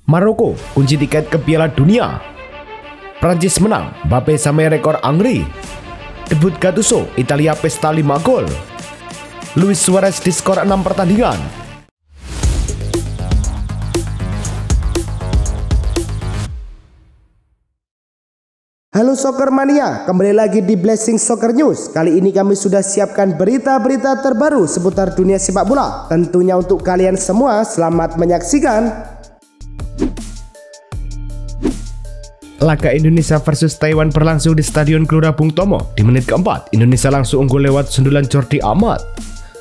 Maroko kunci tiket ke Piala Dunia. Prancis menang, Mbappe sampai rekor Angri. Debut Gattuso, Italia pesta 5 gol. Luis Suarez diskor 6 pertandingan. Halo Soccer Mania, kembali lagi di Blessing Soccer News. Kali ini kami sudah siapkan berita-berita terbaru seputar dunia sepak bola. Tentunya untuk kalian semua, selamat menyaksikan. Laga Indonesia versus Taiwan berlangsung di Stadion Gelora Bung Tomo. Di menit keempat, Indonesia langsung unggul lewat sundulan Jordi Amat.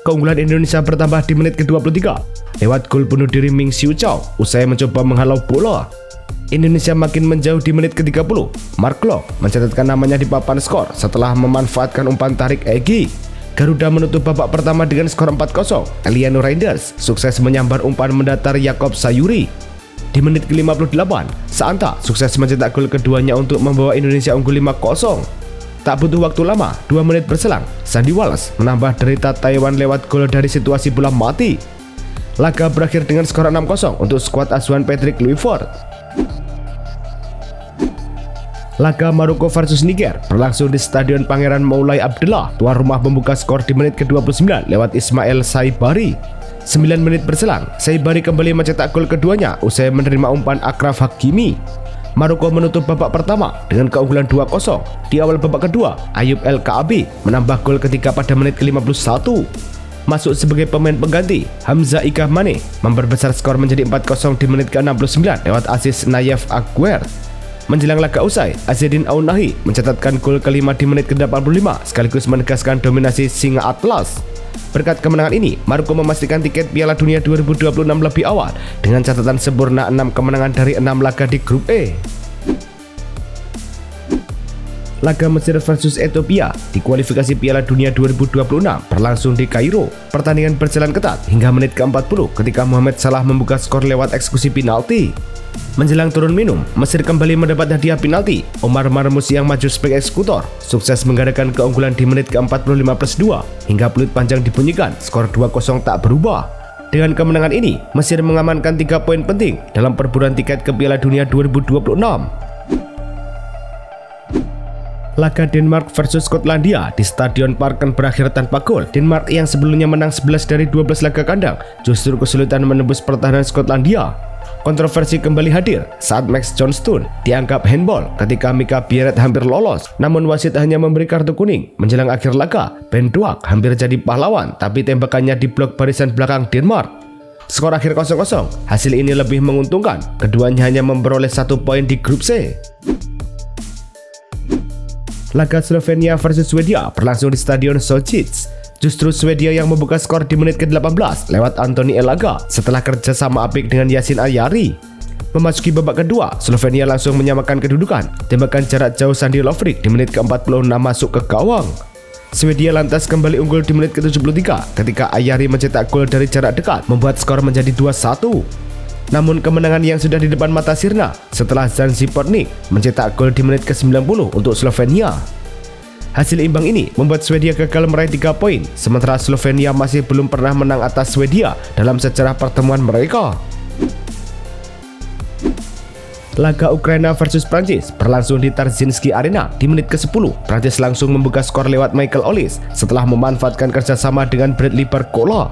Keunggulan Indonesia bertambah di menit ke-23 lewat gol bunuh diri Ming Siu Chow usai mencoba menghalau bola. Indonesia makin menjauh di menit ke-30. Mark Klok mencatatkan namanya di papan skor setelah memanfaatkan umpan tarik Egy. Garuda menutup babak pertama dengan skor 4-0. Eliano Reinders sukses menyambar umpan mendatar Yakob Sayuri. Di menit ke-58, Saanta sukses mencetak gol keduanya untuk membawa Indonesia unggul 5-0. Tak butuh waktu lama, 2 menit berselang, Sandy Wallace menambah derita Taiwan lewat gol dari situasi bola mati. Laga berakhir dengan skor 6-0 untuk skuad asuhan Patrick Kluivert. Laga Maroko versus Niger berlangsung di Stadion Pangeran Moulay Abdullah. Tuan rumah membuka skor di menit ke-29 lewat Ismail Saibari. 9 menit berselang, Saibari kembali mencetak gol keduanya usai menerima umpan Akraf Hakimi. Maroko menutup babak pertama dengan keunggulan 2-0. Di awal babak kedua, Ayub El Kaabi menambah gol ketiga pada menit ke-51. Masuk sebagai pemain pengganti, Hamza Ika Mane memperbesar skor menjadi 4-0 di menit ke-69 lewat asis Nayef Aguer. Menjelang laga usai, Azzedine Ounahi mencatatkan gol kelima di menit ke-85 sekaligus menegaskan dominasi Singa Atlas. Berkat kemenangan ini, Maroko memastikan tiket Piala Dunia 2026 lebih awal dengan catatan sempurna 6 kemenangan dari 6 laga di grup E. Laga Mesir versus Ethiopia di kualifikasi Piala Dunia 2026 berlangsung di Kairo. Pertandingan berjalan ketat hingga menit ke-40 ketika Mohamed Salah membuka skor lewat eksekusi penalti. Menjelang turun minum, Mesir kembali mendapat hadiah penalti. Omar Marmush yang maju sebagai eksekutor sukses menggandakan keunggulan di menit ke-45+2 hingga peluit panjang dibunyikan, skor 2-0 tak berubah. Dengan kemenangan ini, Mesir mengamankan 3 poin penting dalam perburuan tiket ke Piala Dunia 2026. Laga Denmark versus Skotlandia di Stadion Parken berakhir tanpa gol. Denmark yang sebelumnya menang 11 dari 12 laga kandang justru kesulitan menembus pertahanan Skotlandia. Kontroversi kembali hadir saat Max Johnstone dianggap handball ketika Mika Biereth hampir lolos. Namun wasit hanya memberi kartu kuning. Menjelang akhir laga, Ben Doak hampir jadi pahlawan tapi tembakannya diblok barisan belakang Denmark. Skor akhir 0-0. Hasil ini lebih menguntungkan. Keduanya hanya memperoleh 1 poin di grup C. Laga Slovenia versus Swedia berlangsung di Stadion Sochic. Justru Swedia yang membuka skor di menit ke-18 lewat Anthony Elaga setelah kerjasama apik dengan Yasin Ayari. Memasuki babak kedua, Slovenia langsung menyamakan kedudukan. Tembakan jarak jauh Sandi Lovric di menit ke-46 masuk ke gawang. Swedia lantas kembali unggul di menit ke-73 ketika Ayari mencetak gol dari jarak dekat membuat skor menjadi 2-1. Namun kemenangan yang sudah di depan mata sirna setelah Zanzi Pornik mencetak gol di menit ke-90 untuk Slovenia. Hasil imbang ini membuat Swedia gagal meraih 3 poin, sementara Slovenia masih belum pernah menang atas Swedia dalam sejarah pertemuan mereka. Laga Ukraina versus Prancis berlangsung di Tarzinski Arena. Di menit ke-10, Prancis langsung membuka skor lewat Michael Olise setelah memanfaatkan kerjasama dengan Bradley Barcola.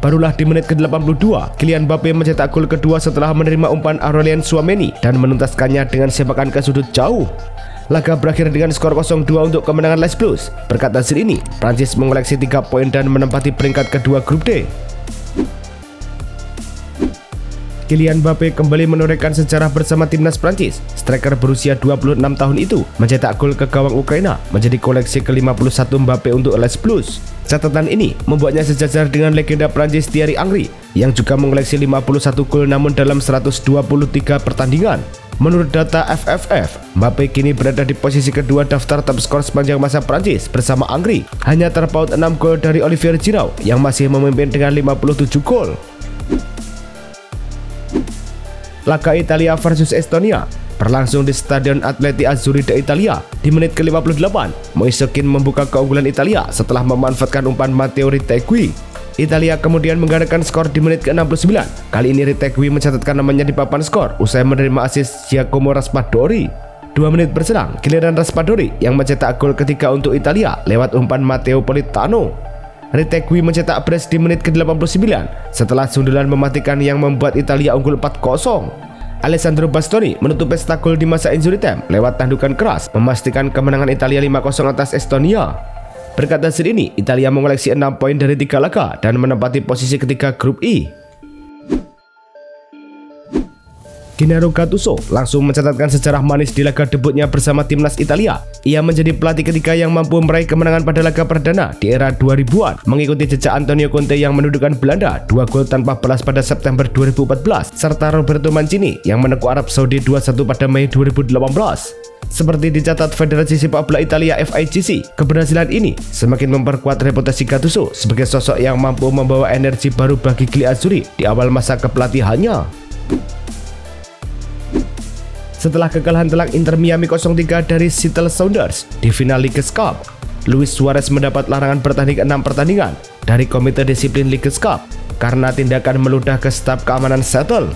Barulah di menit ke-82, Kylian Mbappe mencetak gol kedua setelah menerima umpan Aurelien Tchouameni dan menuntaskannya dengan sepakan ke sudut jauh. Laga berakhir dengan skor 0-2 untuk kemenangan Les Bleus. Berkat hasil ini, Prancis mengoleksi 3 poin dan menempati peringkat kedua grup D. Kylian Mbappe kembali menorehkan sejarah bersama timnas Prancis. Striker berusia 26 tahun itu mencetak gol ke gawang Ukraina, menjadi koleksi ke-51 Mbappe untuk Les Bleus. Catatan ini membuatnya sejajar dengan legenda Prancis Thierry Henry yang juga mengoleksi 51 gol namun dalam 123 pertandingan. Menurut data FFF, Mbappe kini berada di posisi kedua daftar top skor sepanjang masa Prancis bersama Henry. Hanya terpaut 6 gol dari Olivier Giroud yang masih memimpin dengan 57 gol. Laga Italia versus Estonia berlangsung di Stadion Atleti Azzurri de Italia. Di menit ke-58, Moise Kean membuka keunggulan Italia setelah memanfaatkan umpan Matteo Retegui. Italia kemudian menggandakan skor di menit ke-69. Kali ini Retegui mencatatkan namanya di papan skor usai menerima assist Giacomo Raspadori. 2 menit berselang, giliran Raspadori yang mencetak gol ketiga untuk Italia lewat umpan Matteo Politano. Retegui mencetak brace di menit ke-89 setelah sundulan mematikan yang membuat Italia unggul 4-0. Alessandro Bastoni menutup pesta gol di masa injury time lewat tandukan keras memastikan kemenangan Italia 5-0 atas Estonia. Berkat hasil ini, Italia mengoleksi 6 poin dari 3 laga dan menempati posisi ketiga grup I. Gennaro Gattuso langsung mencatatkan sejarah manis di laga debutnya bersama timnas Italia. Ia menjadi pelatih ketiga yang mampu meraih kemenangan pada laga perdana di era 2000-an, mengikuti jejak Antonio Conte yang mendudukan Belanda 2 gol tanpa balas pada September 2014, serta Roberto Mancini yang menekuk Arab Saudi 2-1 pada Mei 2018. Seperti dicatat Federasi Sepak Bola Italia FIGC, keberhasilan ini semakin memperkuat reputasi Gattuso sebagai sosok yang mampu membawa energi baru bagi Gli Azzurri di awal masa kepelatihannya. Setelah kekalahan telak Inter Miami 0-3 dari Seattle Sounders di final Leagues Cup, Luis Suarez mendapat larangan bertanding 6 pertandingan dari Komite Disiplin Leagues Cup karena tindakan meludah ke staf keamanan Seattle.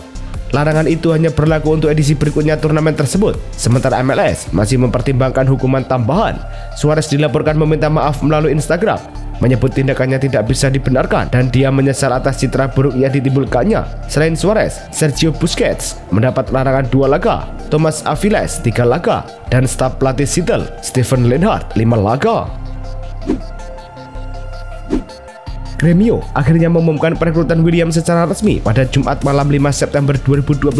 Larangan itu hanya berlaku untuk edisi berikutnya turnamen tersebut, sementara MLS masih mempertimbangkan hukuman tambahan. Suarez dilaporkan meminta maaf melalui Instagram, menyebut tindakannya tidak bisa dibenarkan dan dia menyesal atas citra buruk yang ditimbulkannya. Selain Suarez, Sergio Busquets mendapat larangan 2 laga, Thomas Aviles 3 laga, dan staf pelatih Seattle, Steven Lenhart 5 laga. Gremio akhirnya mengumumkan perekrutan William secara resmi pada Jumat malam 5 September 2025.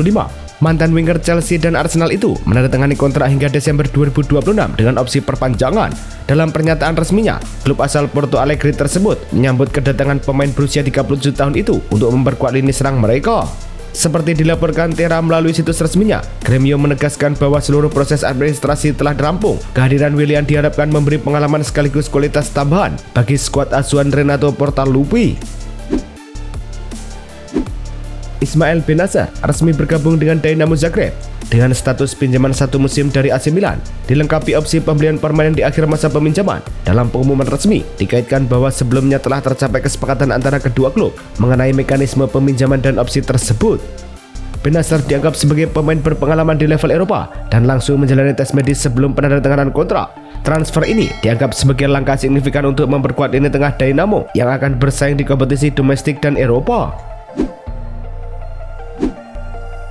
Mantan winger Chelsea dan Arsenal itu menandatangani kontrak hingga Desember 2026 dengan opsi perpanjangan. Dalam pernyataan resminya, klub asal Porto Alegre tersebut menyambut kedatangan pemain berusia 37 tahun itu untuk memperkuat lini serang mereka. Seperti dilaporkan Terra melalui situs resminya, Gremio menegaskan bahwa seluruh proses administrasi telah rampung. Kehadiran William diharapkan memberi pengalaman sekaligus kualitas tambahan bagi skuad asuhan Renato Portaluppi. Ismail Bennacer resmi bergabung dengan Dinamo Zagreb dengan status pinjaman 1 musim dari AC Milan, dilengkapi opsi pembelian permanen di akhir masa peminjaman. Dalam pengumuman resmi, dikaitkan bahwa sebelumnya telah tercapai kesepakatan antara kedua klub mengenai mekanisme peminjaman dan opsi tersebut. Bennacer dianggap sebagai pemain berpengalaman di level Eropa dan langsung menjalani tes medis sebelum penandatanganan kontrak. Transfer ini dianggap sebagai langkah signifikan untuk memperkuat lini tengah Dinamo yang akan bersaing di kompetisi domestik dan Eropa.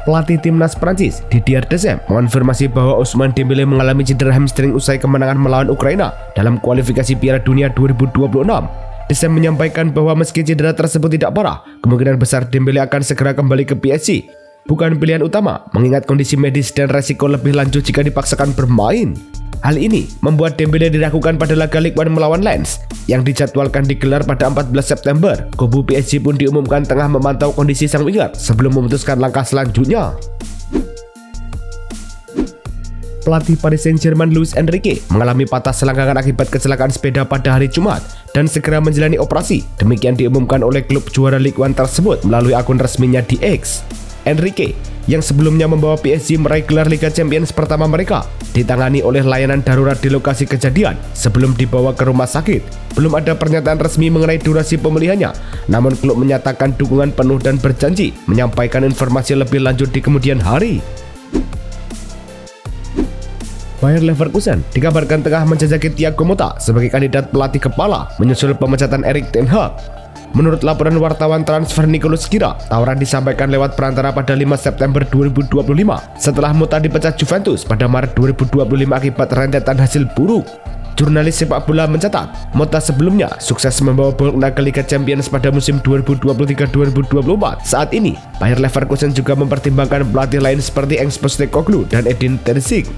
Pelatih timnas Prancis Didier Deschamps mengonfirmasi bahwa Ousmane Dembélé mengalami cedera hamstring usai kemenangan melawan Ukraina dalam kualifikasi Piala Dunia 2026. Deschamps menyampaikan bahwa meski cedera tersebut tidak parah, kemungkinan besar Dembélé akan segera kembali ke PSG. Bukan pilihan utama mengingat kondisi medis dan resiko lebih lanjut jika dipaksakan bermain. Hal ini membuat Dembélé diragukan pada laga Ligue 1 melawan Lens yang dijadwalkan digelar pada 14 September. Kubu PSG pun diumumkan tengah memantau kondisi sang winger sebelum memutuskan langkah selanjutnya. Pelatih Paris Saint-Germain Luis Enrique mengalami patah selangkangan akibat kecelakaan sepeda pada hari Jumat dan segera menjalani operasi. Demikian diumumkan oleh klub juara Ligue 1 tersebut melalui akun resminya di X. Enrique yang sebelumnya membawa PSG meraih gelar Liga Champions pertama mereka ditangani oleh layanan darurat di lokasi kejadian sebelum dibawa ke rumah sakit. Belum ada pernyataan resmi mengenai durasi pemulihannya, namun klub menyatakan dukungan penuh dan berjanji menyampaikan informasi lebih lanjut di kemudian hari. Bayer Leverkusen dikabarkan tengah menjajaki Thiago Motta sebagai kandidat pelatih kepala menyusul pemecatan Erik ten Hag. Menurut laporan wartawan transfer Nicolas Kira, tawaran disampaikan lewat perantara pada 5 September 2025 setelah Motta dipecat Juventus pada Maret 2025 akibat rentetan hasil buruk. Jurnalis sepak bola mencatat, Motta sebelumnya sukses membawa Bologna ke Liga Champions pada musim 2023-2024. Saat ini, Bayer Leverkusen juga mempertimbangkan pelatih lain seperti Ange Postecoglou dan Edin Terzic.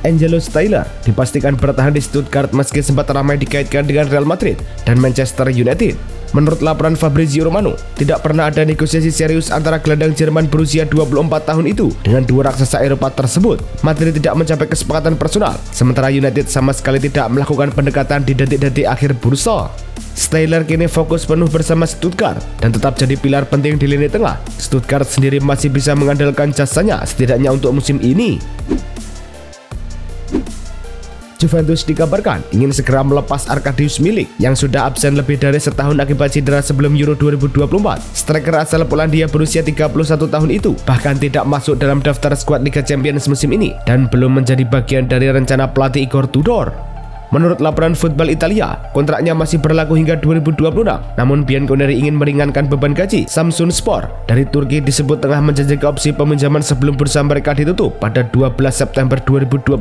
Angelo Stiller dipastikan bertahan di Stuttgart meski sempat ramai dikaitkan dengan Real Madrid dan Manchester United. Menurut laporan Fabrizio Romano, tidak pernah ada negosiasi serius antara gelandang Jerman berusia 24 tahun itu dengan dua raksasa Eropa tersebut. Madrid tidak mencapai kesepakatan personal, sementara United sama sekali tidak melakukan pendekatan di detik-detik akhir bursa. Stiller kini fokus penuh bersama Stuttgart dan tetap jadi pilar penting di lini tengah. Stuttgart sendiri masih bisa mengandalkan jasanya setidaknya untuk musim ini. Juventus dikabarkan ingin segera melepas Arkadiusz Milik yang sudah absen lebih dari setahun akibat cedera sebelum Euro 2024. Striker asal Polandia berusia 31 tahun itu bahkan tidak masuk dalam daftar skuad Liga Champions musim ini dan belum menjadi bagian dari rencana pelatih Igor Tudor. Menurut laporan Football Italia, kontraknya masih berlaku hingga 2026. Namun Bianconeri ingin meringankan beban gaji. Samsunspor dari Turki disebut tengah menjajaki opsi peminjaman sebelum bursa mereka ditutup pada 12 September 2025.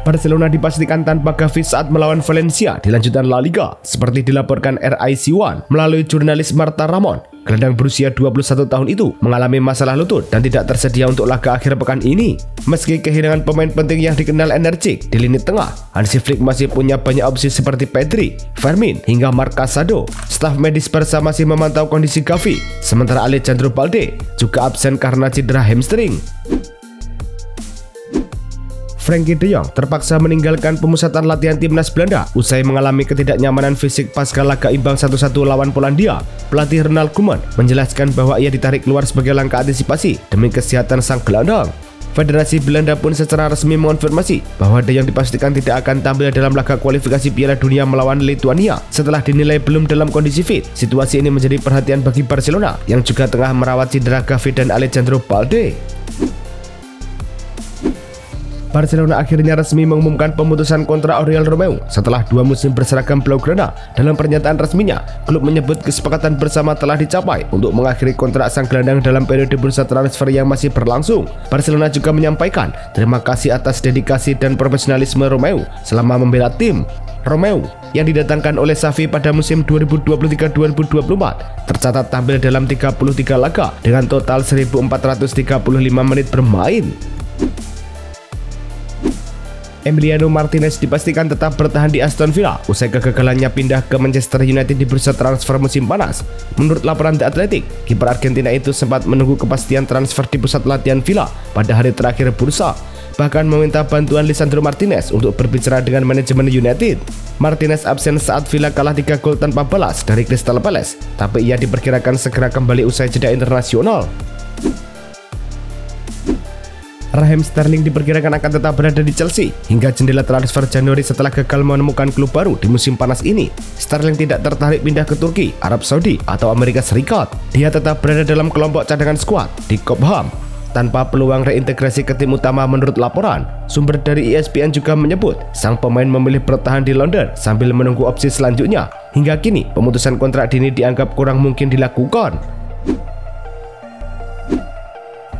Barcelona dipastikan tanpa Gavi saat melawan Valencia di lanjutan La Liga. Seperti dilaporkan RIC1 melalui jurnalis Marta Ramon, gelandang berusia 21 tahun itu mengalami masalah lutut dan tidak tersedia untuk laga akhir pekan ini. Meski kehilangan pemain penting yang dikenal energik di lini tengah, Hansi Flick masih punya banyak opsi seperti Pedri, Fermin, hingga Marc Casado. Staf medis Barca masih memantau kondisi Gavi, sementara Alejandro Balde juga absen karena cedera hamstring. Frenkie de Jong terpaksa meninggalkan pemusatan latihan timnas Belanda usai mengalami ketidaknyamanan fisik pasca laga imbang 1-1 lawan Polandia. Pelatih Ronald Koeman menjelaskan bahwa ia ditarik keluar sebagai langkah antisipasi demi kesehatan sang gelandang. Federasi Belanda pun secara resmi mengonfirmasi bahwa De Jong dipastikan tidak akan tampil dalam laga kualifikasi Piala Dunia melawan Lituania setelah dinilai belum dalam kondisi fit. Situasi ini menjadi perhatian bagi Barcelona yang juga tengah merawat cedera Gavi dan Alejandro Balde. Barcelona akhirnya resmi mengumumkan pemutusan kontrak Oriol Romeu setelah 2 musim berseragam Blaugrana. Dalam pernyataan resminya, klub menyebut kesepakatan bersama telah dicapai untuk mengakhiri kontrak sang gelandang dalam periode bursa transfer yang masih berlangsung. Barcelona juga menyampaikan terima kasih atas dedikasi dan profesionalisme Romeu selama membela tim. Romeu yang didatangkan oleh Xavi pada musim 2023-2024 tercatat tampil dalam 33 laga dengan total 1.435 menit bermain. Emiliano Martinez dipastikan tetap bertahan di Aston Villa usai kegagalannya pindah ke Manchester United di bursa transfer musim panas. Menurut laporan The Athletic, kiper Argentina itu sempat menunggu kepastian transfer di pusat latihan Villa pada hari terakhir bursa, bahkan meminta bantuan Lisandro Martinez untuk berbicara dengan manajemen United. Martinez absen saat Villa kalah 3 gol tanpa balas dari Crystal Palace, tapi ia diperkirakan segera kembali usai jeda internasional. Raheem Sterling diperkirakan akan tetap berada di Chelsea hingga jendela transfer Januari setelah gagal menemukan klub baru di musim panas ini. Sterling tidak tertarik pindah ke Turki, Arab Saudi, atau Amerika Serikat. Dia tetap berada dalam kelompok cadangan skuad di Cobham tanpa peluang reintegrasi ke tim utama menurut laporan. Sumber dari ESPN juga menyebut sang pemain memilih bertahan di London sambil menunggu opsi selanjutnya. Hingga kini, pemutusan kontrak dini dianggap kurang mungkin dilakukan.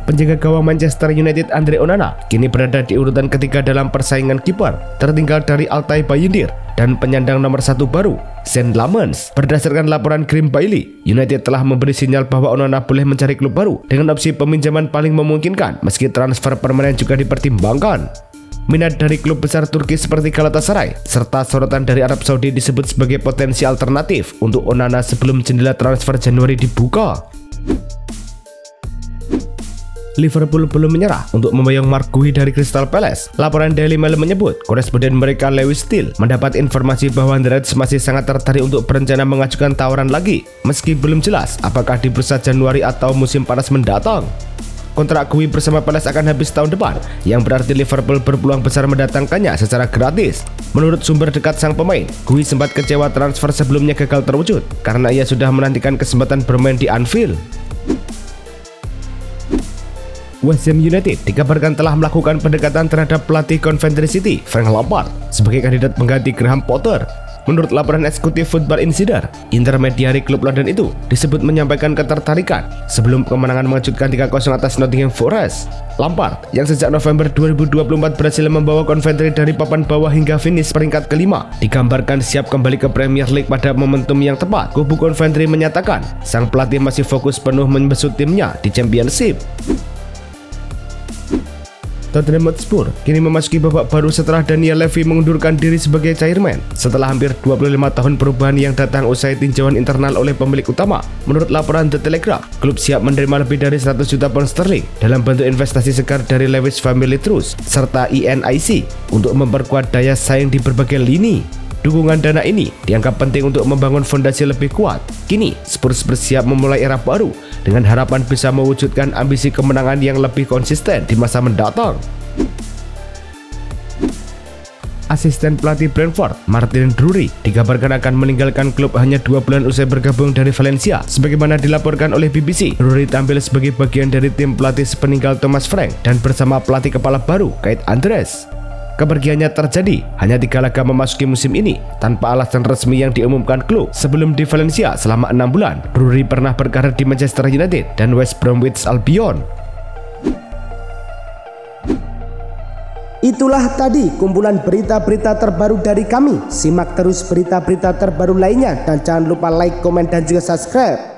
Penjaga gawang Manchester United Andre Onana kini berada di urutan ketiga dalam persaingan kiper, tertinggal dari Altay Bayindir dan penyandang nomor 1 baru, Sean Lamens. Berdasarkan laporan Graham Bailey, United telah memberi sinyal bahwa Onana boleh mencari klub baru dengan opsi peminjaman paling memungkinkan, meski transfer permanen juga dipertimbangkan. Minat dari klub besar Turki seperti Galatasaray serta sorotan dari Arab Saudi disebut sebagai potensi alternatif untuk Onana sebelum jendela transfer Januari dibuka. Liverpool belum menyerah untuk membayang Mark Guehi dari Crystal Palace. Laporan Daily Mail menyebut koresponden mereka Lewis Steele mendapat informasi bahwa The Reds masih sangat tertarik untuk berencana mengajukan tawaran lagi, meski belum jelas apakah di bursa Januari atau musim panas mendatang. Kontrak Guehi bersama Palace akan habis tahun depan, yang berarti Liverpool berpeluang besar mendatangkannya secara gratis. Menurut sumber dekat sang pemain, Guehi sempat kecewa transfer sebelumnya gagal terwujud karena ia sudah menantikan kesempatan bermain di Anfield. West Ham United dikabarkan telah melakukan pendekatan terhadap pelatih Coventry City, Frank Lampard, sebagai kandidat pengganti Graham Potter. Menurut laporan eksekutif Football Insider, intermediari klub London itu disebut menyampaikan ketertarikan sebelum kemenangan mengejutkan 3-0 atas Nottingham Forest. Lampard, yang sejak November 2024 berhasil membawa Coventry dari papan bawah hingga finish peringkat kelima, digambarkan siap kembali ke Premier League pada momentum yang tepat. Kubu Coventry menyatakan sang pelatih masih fokus penuh membesut timnya di Championship. Tottenham Hotspur kini memasuki babak baru setelah Daniel Levy mengundurkan diri sebagai chairman setelah hampir 25 tahun perubahan yang datang usai tinjauan internal oleh pemilik utama. Menurut laporan The Telegraph, klub siap menerima lebih dari 100 juta pound sterling dalam bentuk investasi segar dari Lewis Family Trust serta ENIC untuk memperkuat daya saing di berbagai lini. Dukungan dana ini dianggap penting untuk membangun fondasi lebih kuat. Kini, Spurs bersiap memulai era baru dengan harapan bisa mewujudkan ambisi kemenangan yang lebih konsisten di masa mendatang. Asisten pelatih Brentford, Martin Drury, dikabarkan akan meninggalkan klub hanya 2 bulan usai bergabung dari Valencia. Sebagaimana dilaporkan oleh BBC, Drury tampil sebagai bagian dari tim pelatih sepeninggal Thomas Frank dan bersama pelatih kepala baru, Keith Andrews. Kepergiannya terjadi hanya 3 laga memasuki musim ini tanpa alasan resmi yang diumumkan klub. Sebelum di Valencia selama 6 bulan, Drury pernah berkarir di Manchester United dan West Bromwich Albion. Itulah tadi kumpulan berita-berita terbaru dari kami. Simak terus berita-berita terbaru lainnya dan jangan lupa like, komen, dan juga subscribe.